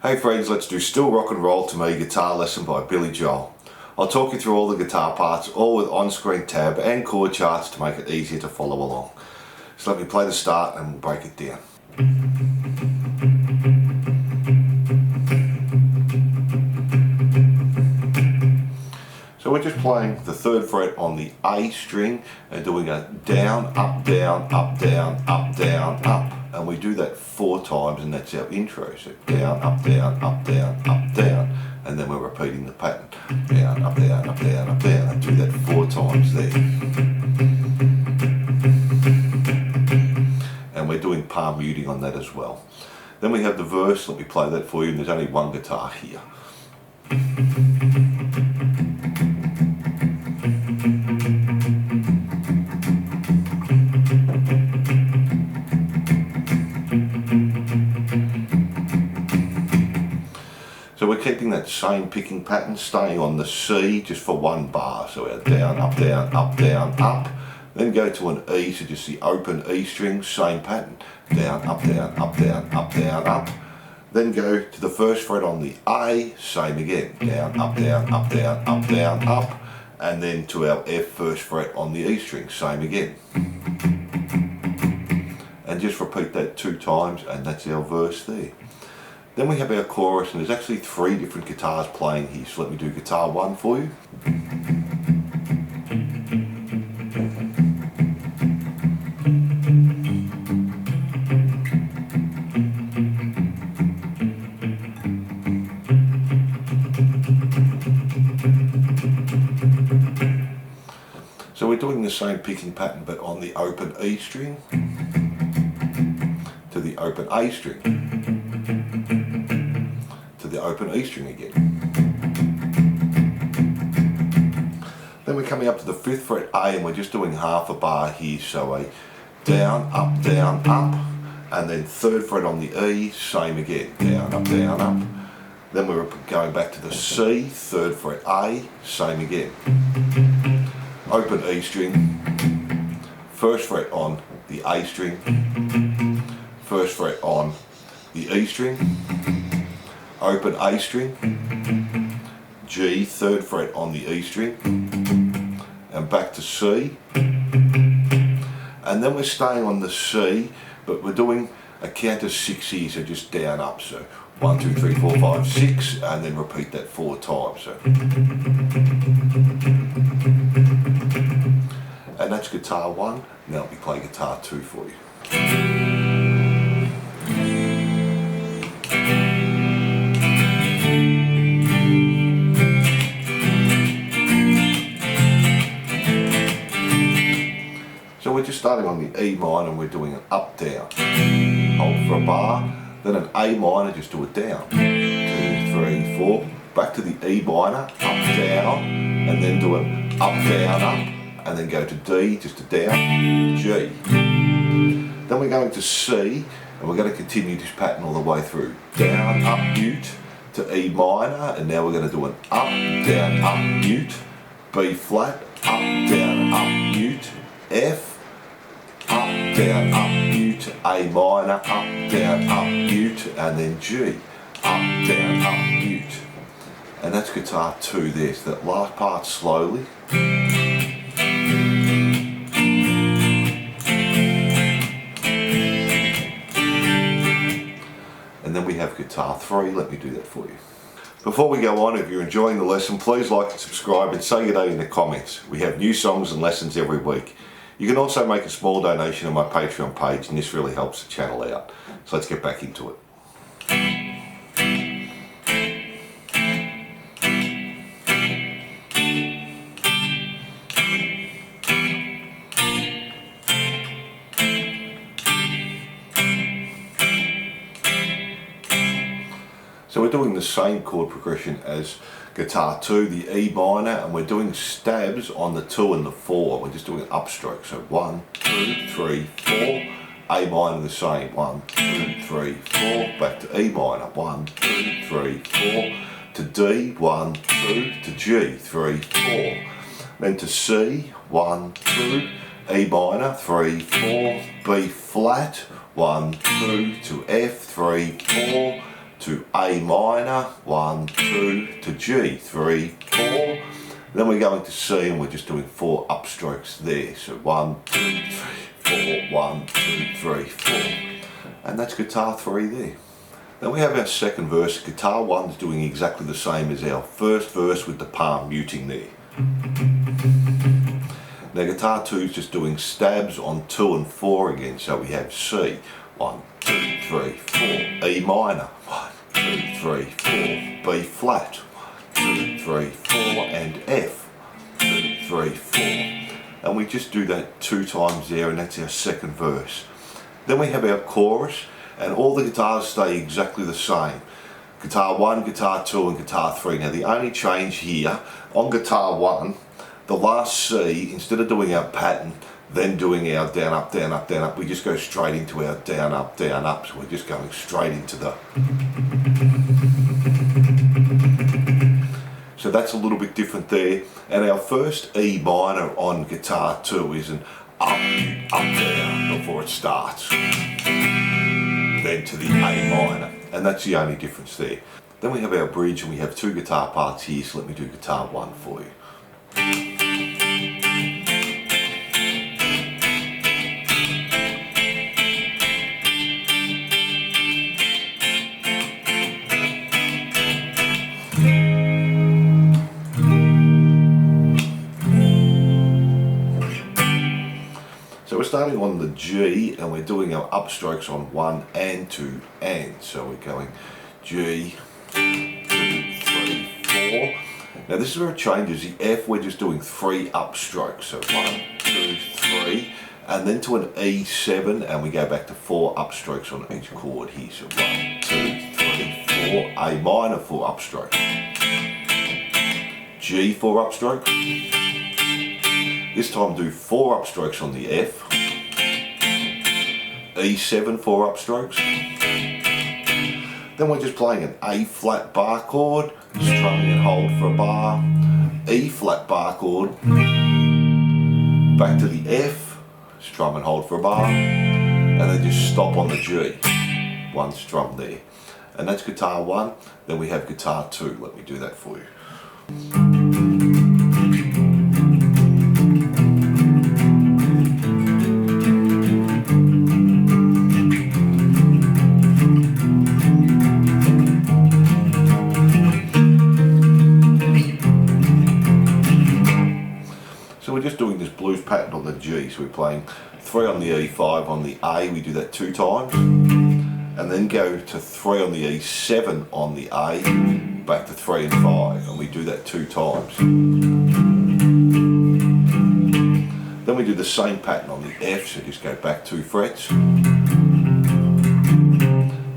Hey friends, let's do Still Rock and Roll to Me guitar lesson by Billy Joel. I'll talk you through all the guitar parts, all with on-screen tab and chord charts to make it easier to follow along. So let me play the start and we'll break it down. So we're just playing the 3rd fret on the A string and doing a down, up, down, up, down, up, down, up. And we do that 4 times and that's our intro. So down, up, down, up, down, up, down. And then we're repeating the pattern. Down, up, down, up, down, up, down. And do that 4 times there. And we're doing palm muting on that as well. Then we have the verse. Let me play that for you. And there's only one guitar here. So we're keeping that same picking pattern, staying on the C just for 1 bar. So we're down, up, down, up, down, up. Then go to an E, so just the open E string, same pattern. Down, up, down, up, down, up, down, up. Then go to the 1st fret on the A, same again. Down, up, down, up, down, up, down, up. And then to our F 1st fret on the E string, same again. And just repeat that 2 times and that's our verse there. Then we have our chorus, and there's actually 3 different guitars playing here. So let me do guitar 1 for you. So we're doing the same picking pattern but on the open E string to the open A string to the open E string again. Then we're coming up to the 5th fret A and we're just doing half a bar here, so a down, up, and then 3rd fret on the E, same again, down, up, down, up. Then we're going back to the C, 3rd fret A, same again. Open E string, 1st fret on the A string, 1st fret on the E string, open A string, G, 3rd fret on the E string, and back to C. And then we're staying on the C, but we're doing a count of 6 here, so just down, up. So 1, 2, 3, 4, 5, 6, and then repeat that 4 times. So. And that's guitar 1. Now let me play guitar 2 for you. So we're just starting on the E minor and we're doing an up down. Hold for a bar, then an A minor, just do it down. 2, 3, 4. Back to the E minor, up down, and then do an up down up. And then go to D, just a down, G. Then we're going to C, and we're going to continue this pattern all the way through. Down, up, mute, to E minor, and now we're going to do an up, mute, B flat, up, mute, F, up, mute, A minor, up, mute, and then G, up, mute. And that's guitar 2 there, so that last part slowly. And then we have guitar 3, let me do that for you. Before we go on, if you're enjoying the lesson, please like and subscribe and say good day in the comments. We have new songs and lessons every week. You can also make a small donation on my Patreon page and this really helps the channel out. So let's get back into it. So we're doing the same chord progression as guitar 2, the E minor, and we're doing stabs on the 2 and the 4. We're just doing an upstroke. So 1, 2, 3, 4. A minor the same. 1, 2, 3, 4. Back to E minor. 1, 2, 3, 4. To D. 1, 2. To G. 3, 4. Then to C. 1, 2. E minor. 3, 4. B flat. 1, 2. To F. 3, 4. to A minor, 1, 2, to G, 3, 4. Then we're going to C and we're just doing 4 upstrokes there. So 1, 2, 3, 4, 1, 2, 3, 4. And that's guitar 3 there. Then we have our second verse. Guitar 1 is doing exactly the same as our first verse with the palm muting there. Now guitar 2 is just doing stabs on 2 and 4 again. So we have C, 1, 2, 3, 4, E minor, 1, 2, 3, 4, B flat, 1, 2, 3, 4, and F, 2, 3, 4. And we just do that 2 times there, and that's our second verse. Then we have our chorus, and all the guitars stay exactly the same. Guitar 1, guitar 2 and guitar 3. Now the only change here, on guitar 1, the last C, instead of doing our pattern, then doing our down, up, down, up, down, up, we just go straight into our down, up, down, up. So we're just going straight into the... So that's a little bit different there. And our first E minor on guitar 2 is an up, down before it starts. Then to the A minor. And that's the only difference there. Then we have our bridge and we have 2 guitar parts here. So let me do guitar 1 for you. So we're starting on the G and we're doing our upstrokes on 1 and 2 and. So we're going G, 2, 3, 4. Now this is where it changes. The F we're just doing 3 upstrokes. So 1, 2, 3 and then to an E7 and we go back to 4 upstrokes on each chord here. So 1, 2, 3, 4, A minor 4 upstrokes. G 4 upstrokes. This time do 4 upstrokes on the F, E7 4 upstrokes. Then we're just playing an A flat bar chord, strumming and hold for a bar, E flat bar chord, back to the F, strum and hold for a bar, and then just stop on the G, 1 strum there. And that's guitar 1, then we have guitar 2, let me do that for you. So we're just doing this blues pattern on the G, so we're playing 3 on the E5 on the A, we do that 2 times, and then go to 3 on the E7 on the A, back to 3 and 5, and we do that 2 times. Then we do the same pattern on the F, so just go back 2 frets.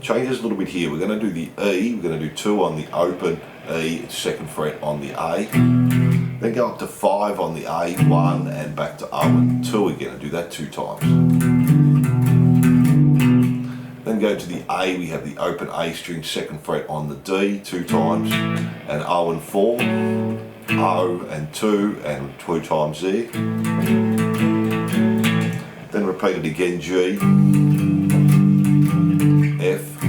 Changes a little bit here, we're going to do the E, we're going to do 2 on the open E, 2nd fret on the A. Then go up to 5 on the A, 1 and back to O and 2 again and do that 2 times. Then go to the A, we have the open A string 2nd fret on the D 2 times and O and 4, O and 2 and 2 times there. Then repeat it again, G, F,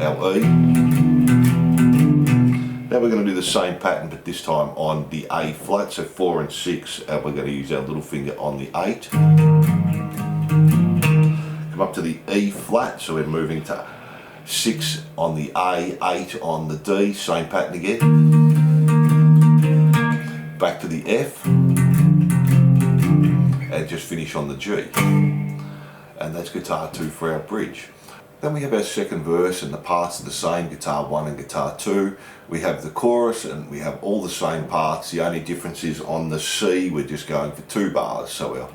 our E. Now we're going to do the same pattern but this time on the A flat, so 4 and 6, and we're going to use our little finger on the 8. Come up to the E flat, so we're moving to 6 on the A, 8 on the D, same pattern again. Back to the F, and just finish on the G. And that's guitar 2 for our bridge. Then we have our second verse and the parts are the same, guitar 1 and guitar 2. We have the chorus and we have all the same parts. The only difference is on the C we're just going for 2 bars. So we'll,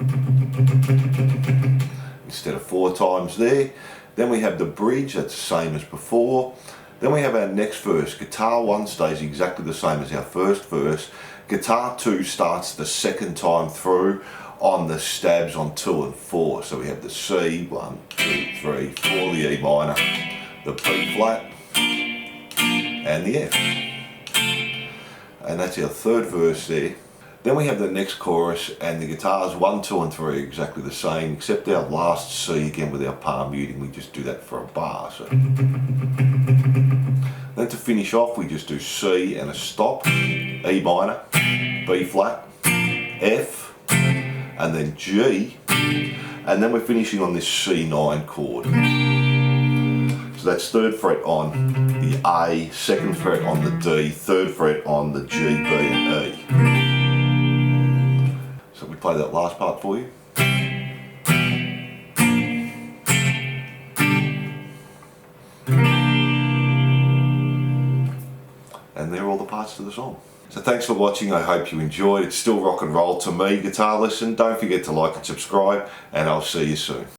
instead of 4 times there. Then we have the bridge, that's the same as before. Then we have our next verse. Guitar 1 stays exactly the same as our first verse. Guitar 2 starts the 2nd time through on the stabs on 2 and 4. So we have the C, 1, 2, 3, 4, the E minor, the B flat, and the F. And that's our third verse there. Then we have the next chorus, and the guitars 1, 2 and 3 are exactly the same, except our last C again with our palm muting, we just do that for a bar. So then to finish off, we just do C and a stop, E minor, B flat, F, and then G, and then we're finishing on this C9 chord. So that's 3rd fret on the A, 2nd fret on the D, 3rd fret on the G, B and E. So we play that last part for you. And they're all the parts to the song. So thanks for watching, I hope you enjoyed. It's still rock and roll to me, guitar lesson. Don't forget to like and subscribe, and I'll see you soon.